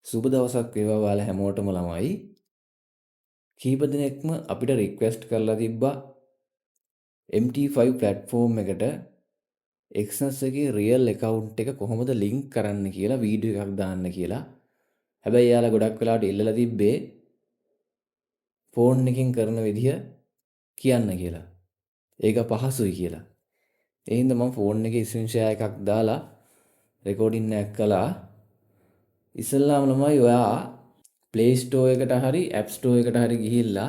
සුබ දවසක් වේවා ඔයාලා හැමෝටම ළමයි. කීප දිනෙකම අපිට රික්වෙස්ට් කරලා තිබ්බා MT5 platform එකට Exynos එකේ real account එක කොහොමද link කරන්න කියලා වීඩියෝ එකක් දාන්න කියලා. හැබැයි එයාලා ගොඩක් වෙලාවට ඉල්ලලා තිබ්බේ ෆෝන් එකකින් කරන විදිහ කියන්න කියලා. ඒක පහසුයි කියලා. ඒ හින්දා මම ෆෝන් එකේ screen share එකක් දාලා recording එකක් කළා. ඉස්සල්ලාම ළමයි ඔයා Play Store එකට හරි App Store එකට හරි ගිහිල්ලා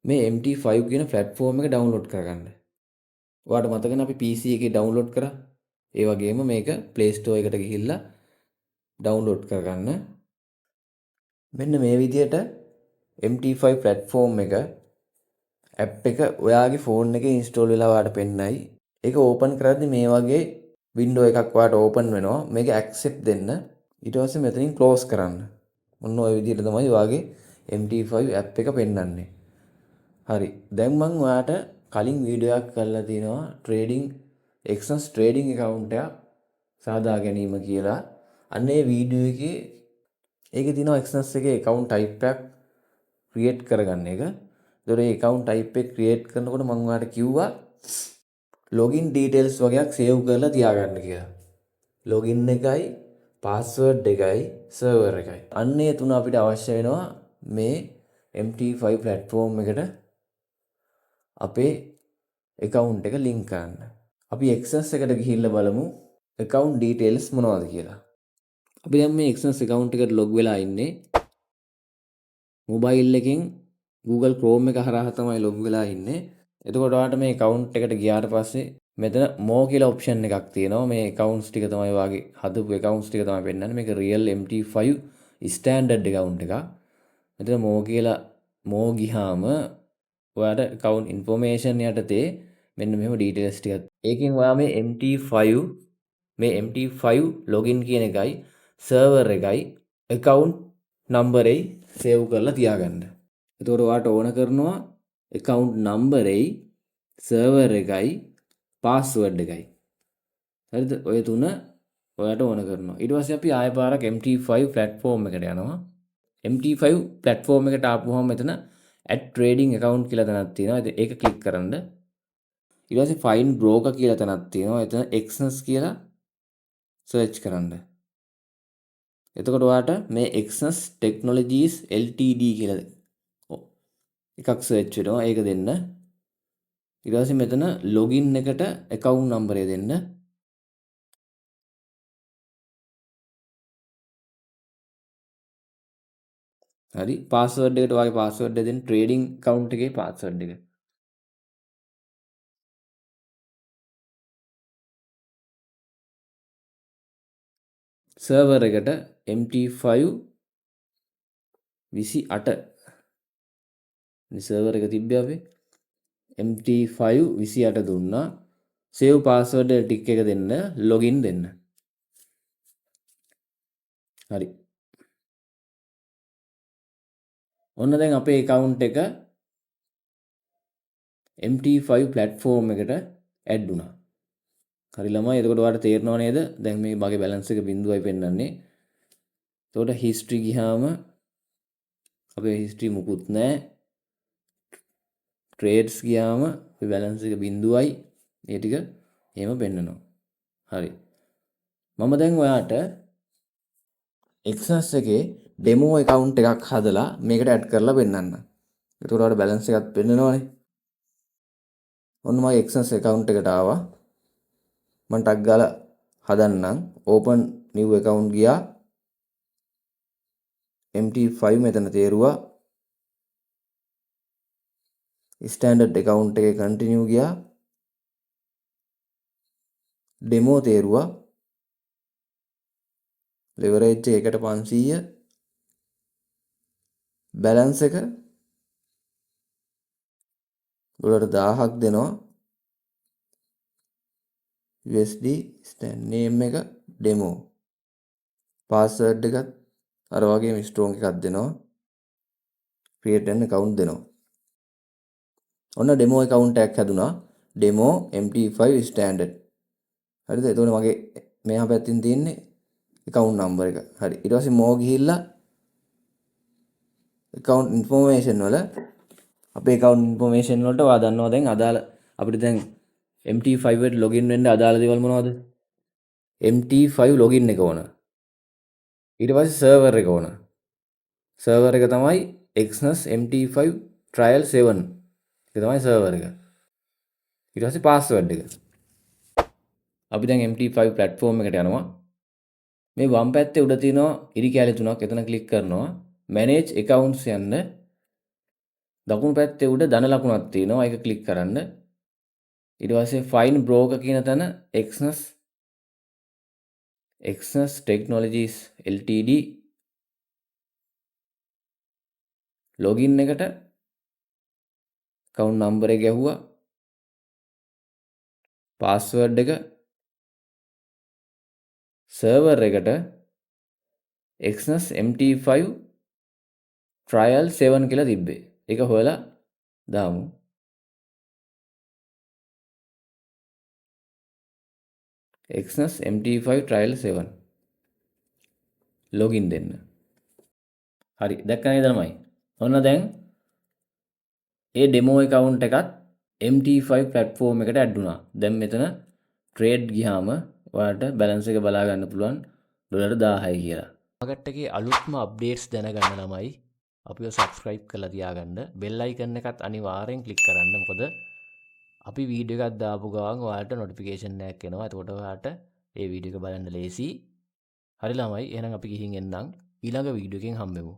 මේ MT5 කියන platform එක download කරගන්න. ඔයාලට මතකනේ අපි PC එකේ download කරා. ඒ වගේම මේක Play Store එකට ගිහිල්ලා download කරගන්න. මෙන්න මේ විදිහට MT5 platform එක app එක ඔයාගේ phone එකේ install වෙලා ඔයාලට පෙන්නයි. ඒක open කරද්දි මේ වගේ window එකක් ඔයාලට open වෙනවා. මේක accept දෙන්න. ඊට පස්සේ මෙතනින් close කරන්න. ඔන්න ඔය විදිහට තමයි ඔයාගේ MT5 app එක පෙන්වන්නේ. හරි. දැන් මම ඔයාලට කලින් වීඩියෝ එකක් කරලා තිනවා Exynos trading account එකක් සාදා ගැනීම කියලා. අන්න ඒ වීඩියෝ එකේ ඒකේ තියෙනවා Exynos එකේ account type එකක් create කරගන්න එක. ඒතකොට ඒ account type එක create කරනකොට මම ඔයාලට කිව්වා login details වගේක් save කරලා තියාගන්න කියලා. login එකයි password එකයි server එකයි. අන්න ඒ තුන අපිට අවශ්‍ය වෙනවා මේ MT5 platform එකට අපේ account එක link කරන්න. අපි Exynos එකට ගිහිල්ලා බලමු account details මොනවද කියලා. අපි දැන් මේ Exynos account එකට log වෙලා ඉන්නේ. mobile එකෙන් Google Chrome එක හරහා තමයි log වෙලා ඉන්නේ. එතකොට ඔයාලට මේ account එකට ගියාට පස්සේ මෙතන more කියලා option එකක් තියෙනවා. මේ accounts ටික තමයි ඔයාගේ හදපු accounts ටික තමයි පෙන්නන්නේ. මේක real MT5 standard account එකක්. මෙතන more ගියාම ඔයාට account information යටතේ මෙන්න මෙහෙම details ටිකක්. ඒකෙන් ඔයා මේ MT5 login කියන එකයි server එකයි account number එකයි save කරලා තියාගන්න. එතකොට ඔයාට ඕන කරනවා account number එකයි server එකයි password එකයි. හරිද? ඔය තුන ඔයාට ඕන කරනවා. ඊට පස්සේ අපි ආයෙ පාරක් MT5 platform එකට යනවා. MT5 platform එකට ආපුවම මෙතන add trading account කියලා තැනක් තියෙනවා. ඒක click කරන්න. ඊට පස්සේ find broker කියලා තැනක් තියෙනවා. එතන Exynos කියලා search කරන්න. එතකොට ඔයාට මේ Exynos Technologies Ltd කියලා එකක් search වෙනවා. ඒක දෙන්න. ඊට පස්සේ මෙතන login එකට account number එක දෙන්න. හරි. password එකට ඔයාගේ password එක දෙන්න. trading account එකේ password එක. server එකට MT5 28 server එක තිබ්බේ අපි MT5 28 දුන්නා. save password ටික එක දෙන්න. login දෙන්න. හරි. ඔන්න දැන් අපේ account එක MT5 platform එකට add වුණා. හරි ළමයි. එතකොට ඔයාලට තේරෙනව නේද? දැන් මේ මගේ balance එක 0යි පෙන්නන්නේ. එතකොට history ගියාම අපේ history මුකුත් නැහැ. trades ගියාම අපේ balance එක 0යි. ඒ ටික එහෙම පෙන්නනවා. හරි. මම දැන් ඔයාට Exynos එකේ demo account එකක් හදලා මේකට add කරලා පෙන්නන්න. එතකොට ඔයාලට balance එකක් පෙන්නනවනේ. ඔන්න මගේ Exynos account එකට ආවා. මම ටක් ගාලා හදන්නම්. open new account ගියා. MT5 මෙතන තේරුවා. standard account එකේ continue ගියා. demo තේරුවා. leverage එකට 500. balance එක $1000ක් දෙනවා. USD stand name එක demo. password එකත් අර වගේම strong එකක් දෙනවා. create an account දෙනවා. ඔන්න demo account එකක් හැදුනා. demo MT5 standard. හරිද? එතකොට මගේ මෙහා පැත්තෙන් තියෙන්නේ account number එක. හරි. ඊට පස්සේ more ගිහිල්ලා account information වල අපේ account information වලට ඔයා දන්නවා දැන් අදාළ අපිට දැන් MT5 එකට login වෙන්න අදාළ දේවල් මොනවද? MT5 login එක ඕන. ඊට පස්සේ server එක ඕන. server එක තමයි Exynos MT5 trial 7. ඒක තමයි server එක. ඊට පස්සේ password එක. අපි දැන් MT5 platform එකට යනවා. මේ වම් පැත්තේ උඩ තියෙනවා ඉරි කැලේ තුනක්. එතන ක්ලික් කරනවා. manage accounts යන්න. දකුණු පැත්තේ උඩ ධන ලකුණක් තියෙනවා. ඒක ක්ලික් කරන්න. ඊට පස්සේ find broker කියන තැන Exynos Technologies Ltd login එකට account number එක ගැහුවා. password එක server එකට Exynos MT5 trial 7 කියලා තිබ්බේ. ඒක හොයලා දාමු. Exynos MT5 trial 7 login දෙන්න. හරි දැක්ක නේද ළමයි? ඔන්න දැන් ඒ demo account එකත් MT5 platform එකට add වුණා. දැන් මෙතන trade ගියාම ඔයාලට balance එක බලා ගන්න පුළුවන් $1000යි කියලා. මාකට් එකේ අලුත්ම updates දැනගන්න ළමයි අපිව subscribe කරලා තියාගන්න. bell icon එකත් අනිවාර්යෙන් click කරන්න. මොකද අපි වීඩියෝ එකක් දාපු ගමන් ඔයාලට notification එකක් එනවා. එතකොට ඔයාලට ඒ වීඩියෝ එක බලන්න ලේසි. හරි ළමයි එහෙනම් අපි ගිහින් එන්නම්. ඊළඟ වීඩියෝ එකෙන් හම්බෙමු.